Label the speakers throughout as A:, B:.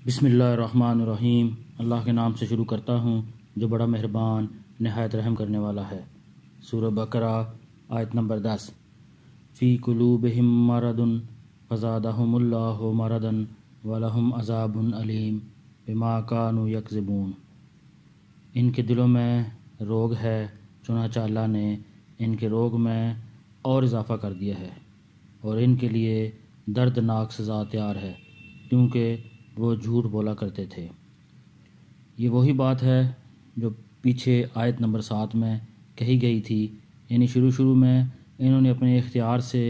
A: بسم اللہ الرحمن الرحیم۔ اللہ کے نام سے شروع کرتا ہوں جو بڑا مہربان نہایت رحم کرنے والا ہے۔ سورہ بقرہ آیت نمبر 10۔ فی قلوبہم مرض فزادہم اللہ مرضا ولہم عذاب علیم بما کانوا یکذبون۔ ان کے دلوں میں روگ ہے، چنانچہ اللہ نے ان کے روگ میں اور اضافہ کر دیا ہے، اور ان کے لیے دردناک سزا تیار ہے، کیونکہ وہ جھوٹ بولا کرتے تھے۔ یہ وہی بات ہے جو پیچھے آیت نمبر 7 میں کہی گئی تھی، یعنی شروع میں انہوں نے اپنے اختیار سے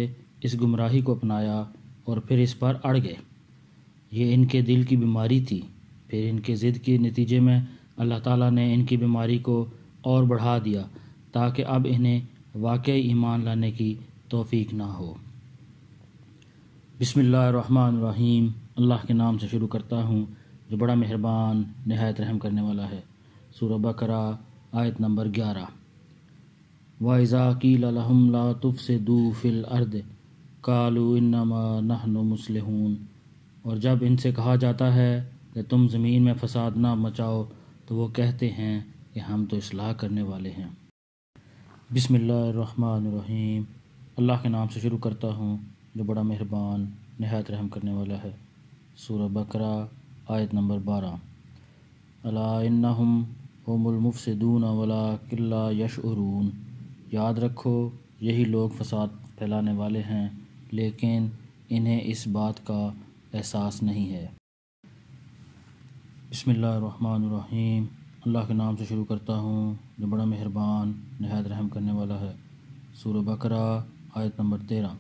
A: اس گمراہی کو اپنایا اور پھر اس پر اڑ گئے۔ یہ ان کے دل کی بیماری تھی، پھر ان کے ضد کے نتیجے میں اللہ تعالیٰ نے ان کی بیماری کو اور بڑھا دیا تاکہ اب انہیں واقعی ایمان لانے کی توفیق نہ ہو۔ بسم اللہ الرحمن الرحیم۔ اللہ کے نام سے شروع کرتا ہوں جو بڑا مہربان نہایت رحم کرنے والا ہے۔ سورہ بقرہ آیت نمبر 11۔ وَإِذَا قِيلَ لَهُمْ لَا تُفْسِدُوا فِي الْأَرْضِ قَالُوا إِنَّمَا نَحْنُ مُصْلِحُونَ، اور جب ان سے کہا جاتا ہے کہ تم زمین میں فساد نہ مچاؤ تو وہ کہتے ہیں کہ ہم تو اصلاح کرنے والے ہیں۔ بسم اللہ الرحمن الرحیم۔ اللہ کے نام سے شروع کرتا ہوں جو بڑا مہربان نہایت رحم کرنے والا ہے۔ سورہ بقرہ آیت نمبر 12۔ الا انہم هم المفسدون ولکن لا یشعرون، یاد رکھو یہی لوگ فساد پھیلانے والے ہیں لیکن انہیں اس بات کا احساس نہیں ہے۔ بسم اللہ الرحمن الرحیم۔ اللہ کے نام سے شروع کرتا ہوں جو بڑا مہربان نہایت رحم کرنے والا ہے۔ سورہ بقرہ آیت نمبر 13۔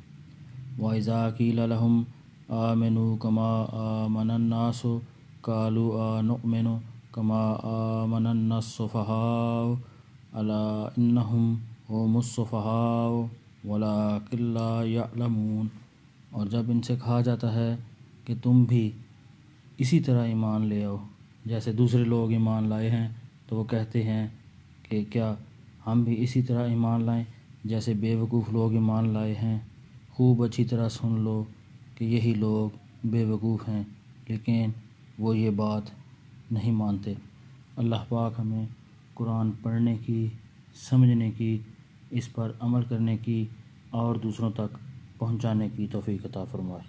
A: وَإِذَا قِيلَ لَهُمْ آمِنُوا كَمَا آمَنَ النَّاسُ قَالُوا أَنُؤْمِنُ كَمَا آمَنَ السُّفَهَاءُ أَلَا إِنَّهُمْ هُمُ السُّفَهَاءُ وَلَكِنْ لَا يَعْلَمُونَ، اور جب ان سے کہا جاتا ہے کہ تم بھی اسی طرح ایمان لے آؤ جیسے دوسرے لوگ ایمان لائے ہیں، تو وہ کہتے ہیں کہ کیا ہم بھی اسی طرح ایمان لائیں جیسے بے وقوف لوگ ایمان لائے ہیں۔ خوب اچھی طرح سن لو کہ یہی لوگ بے وقوف ہیں لیکن وہ یہ بات نہیں مانتے۔ اللہ پاک ہمیں قرآن پڑھنے کی، سمجھنے کی، اس پر عمل کرنے کی اور دوسروں تک پہنچانے کی توفیق عطا فرمائے۔